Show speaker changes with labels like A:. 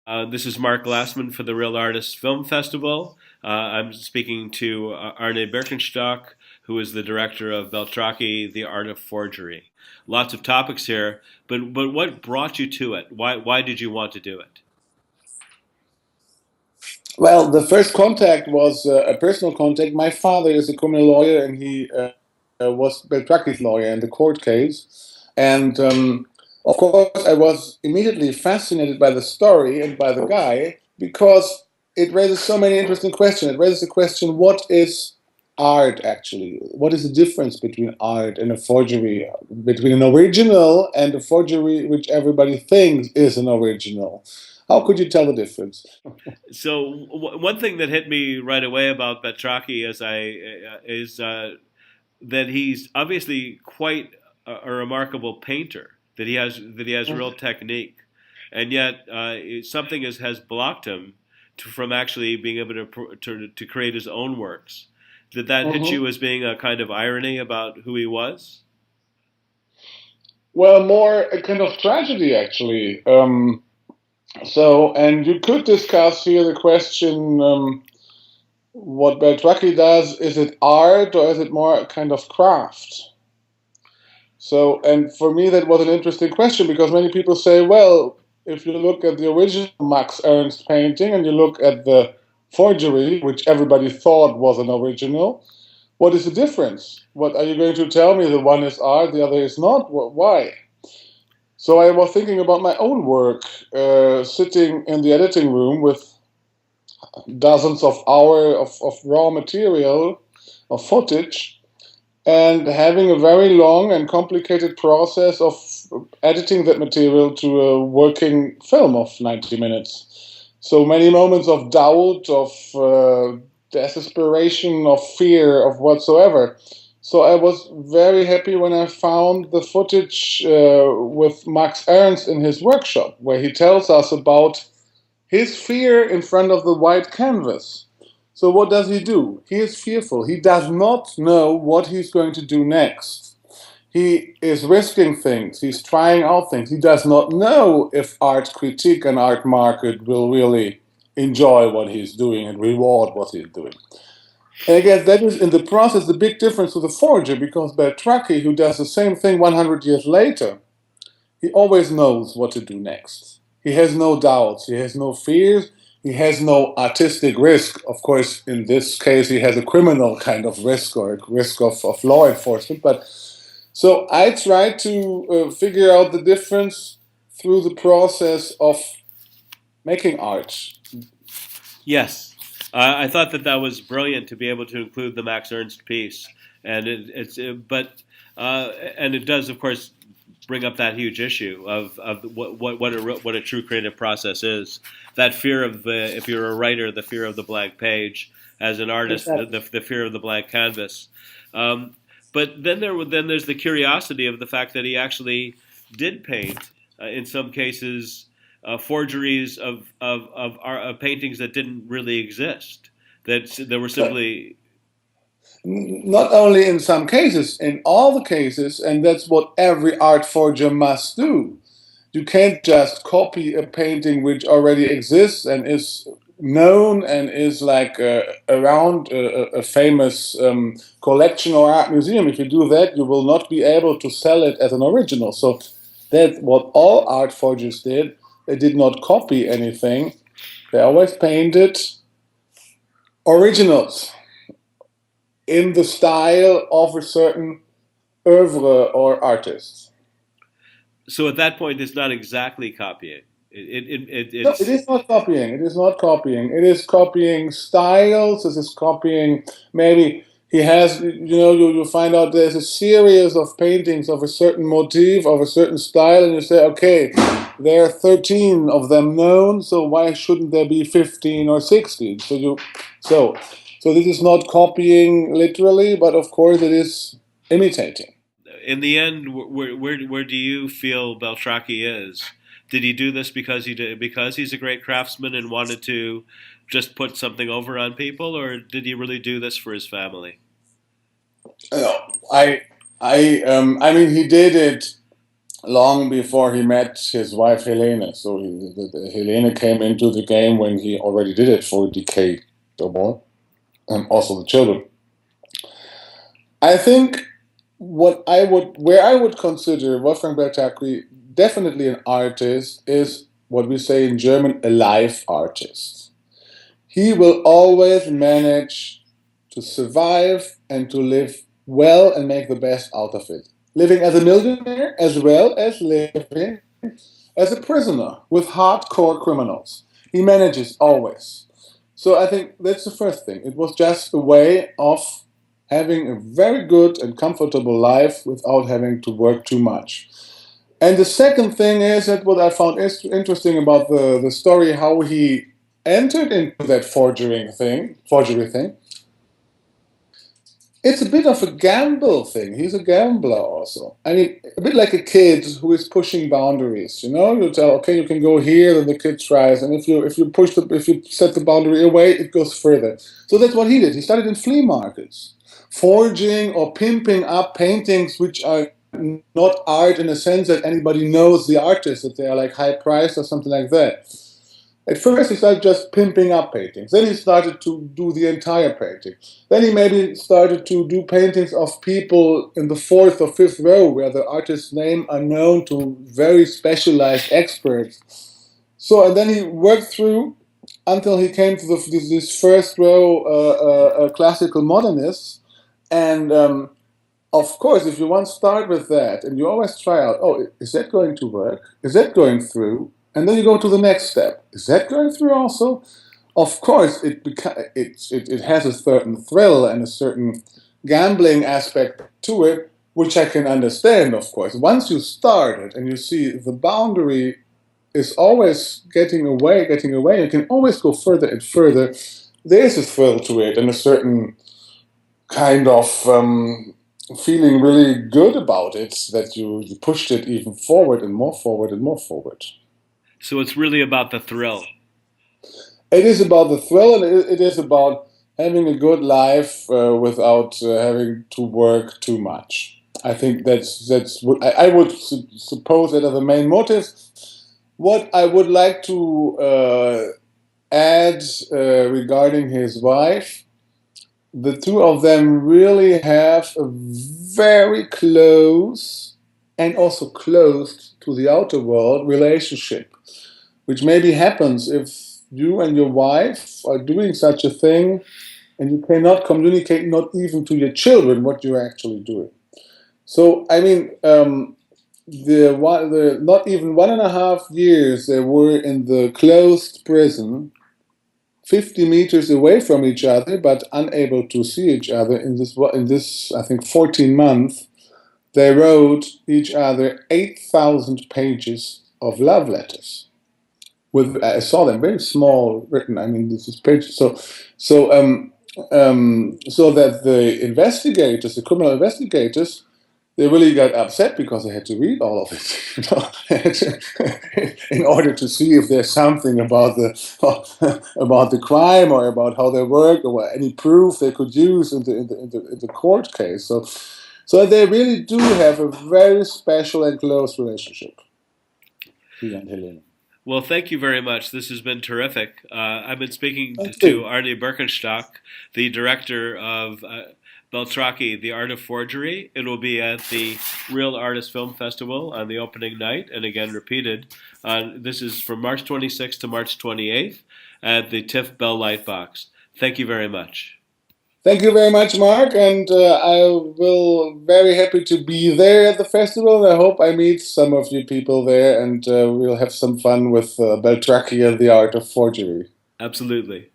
A: This is Marc Glassman for the Real Artists Film Festival. I'm speaking to Arne Birkenstock, who is the director of Beltracchi, The Art of Forgery. Lots of topics here, but what brought you to it? Why did you want to do it?
B: Well, the first contact was a personal contact. My father is a criminal lawyer, and he was Beltracchi's lawyer in the court case. And of course, I was immediately fascinated by the story and by the guy because it raises so many interesting questions. It raises the question: what is art actually? What is the difference between art and a forgery? Between an original and a forgery, which everybody thinks is an original? How could you tell the difference?
A: So one thing that hit me right away about Beltracchi is that he's obviously quite a remarkable painter. That he has real technique, and yet something has blocked him from actually being able to create his own works. Did that hit
B: Mhm.
A: you as being a kind of irony about who he was?
B: Well, more a kind of tragedy, actually. And you could discuss here the question: what Beltracchi does, is it art or is it more a kind of craft? So, and for me, that was an interesting question because many people say, well, if you look at the original Max Ernst painting and you look at the forgery, which everybody thought was an original, what is the difference? What are you going to tell me? The one is art, the other is not? Why? So I was thinking about my own work, sitting in the editing room with dozens of hours of raw material, of footage, and having a very long and complicated process of editing that material to a working film of 90 minutes. So many moments of doubt, of desperation, of fear, of whatsoever. So I was very happy when I found the footage with Max Ernst in his workshop, where he tells us about his fear in front of the white canvas. So what does he do? He is fearful. He does not know what he's going to do next. He is risking things. He's trying out things. He does not know if art critique and art market will really enjoy what he's doing and reward what he's doing. And I guess that is in the process the big difference to the forger because Beltracchi, who does the same thing 100 years later, he always knows what to do next. He has no doubts. He has no fears. He has no artistic risk. Of course, in this case, he has a criminal kind of risk or a risk of law enforcement. But so I try to figure out the difference through the process of making art.
A: Yes, I thought that was brilliant to be able to include the Max Ernst piece, and and it does, of course, bring up that huge issue of what a true creative process is. That fear of the if you're a writer, the fear of the blank page. As an artist,
B: Exactly.
A: the fear of the blank canvas. Um, but then there's the curiosity of the fact that he actually did paint in some cases forgeries of paintings that didn't really exist. That were
B: But
A: simply
B: not only in some cases, in all the cases, and that's what every art forger must do. You can't just copy a painting which already exists and is known and is like around a famous collection or art museum. If you do that, you will not be able to sell it as an original. So that's what all art forgers did. They did not copy anything. They always painted originals in the style of a certain oeuvre or artist.
A: so at that point it's not exactly copying.
B: No, it
A: It's
B: is not copying. It is not copying. It is copying styles. This is copying. Maybe he has, you find out there's a series of paintings of a certain motif, of a certain style, and you say, okay, there are 13 of them known, so why shouldn't there be 15 or 16? So, so this is not copying literally, but of course it is imitating.
A: in the end, where do you feel Beltracchi is? Did he do this because he's a great craftsman and wanted to just put something over on people, or did he really do this for his family?
B: No, I mean, he did it. long before he met his wife Helene. So Helene came into the game when he already did it for a decade or more, and also the children. I think where I would consider Wolfgang Beltracchi definitely an artist is what we say in German, a life artist. He will always manage to survive and to live well and make the best out of it. Living as a millionaire as well as living as a prisoner with hardcore criminals. He manages always. So I think that's the first thing. It was just a way of having a very good and comfortable life without having to work too much. And the second thing is that what I found interesting about the story, how he entered into that forgery thing, it's a bit of a gamble thing. He's a gambler also. I mean, a bit like a kid who is pushing boundaries. You know, you tell, okay, you can go here, then the kid tries, and if you set the boundary away, it goes further. So that's what he did. He started in flea markets, forging or pimping up paintings which are not art in the sense that anybody knows the artist, that they are like high priced or something like that. At first, he started just pimping up paintings. Then he started to do the entire painting. Then he maybe started to do paintings of people in the fourth or fifth row, where the artist's name are known to very specialized experts. So, and then he worked through until he came to this first row classical modernists. And of course, if you once start with that, and you always try out, oh, is that going to work? Is that going through? And then you go to the next step. Is that going through also? Of course, it has a certain thrill and a certain gambling aspect to it, which I can understand, of course. Once you start it and you see the boundary is always getting away, you can always go further and further. There is a thrill to it and a certain kind of feeling really good about it, that you pushed it even forward and more forward and more forward.
A: So it's really about the thrill.
B: It is about the thrill, and it is about having a good life without having to work too much. I think that's what I would suppose that are the main motives. What I would like to add regarding his wife, the two of them really have a very close and also closed to the outer world relationship, which maybe happens if you and your wife are doing such a thing and you cannot communicate, not even to your children, what you're actually doing. So, I mean, the not even 1.5 years they were in the closed prison, 50 meters away from each other, but unable to see each other. In this I think 14 months, they wrote each other 8,000 pages of love letters. I saw them very small written. I mean, this is pages. So that the investigators, the criminal investigators, they really got upset because they had to read all of it, in order to see if there's something about the crime or about how they work or any proof they could use in the court case. So they really do have a very special and close relationship, he and Helene.
A: Well, thank you very much. This has been terrific. I've been speaking
B: Thank
A: to
B: you.
A: Arne Birkenstock, the director of Beltracchi, The Art of Forgery. It will be at the Real Artist Film Festival on the opening night, and again repeated. This is from March 26th to March 28th at the TIFF Bell Lightbox. Thank you very much.
B: Thank you very much, Mark, and I will very happy to be there at the festival. I hope I meet some of you people there, and we'll have some fun with Beltracchi and the Art of Forgery.
A: Absolutely.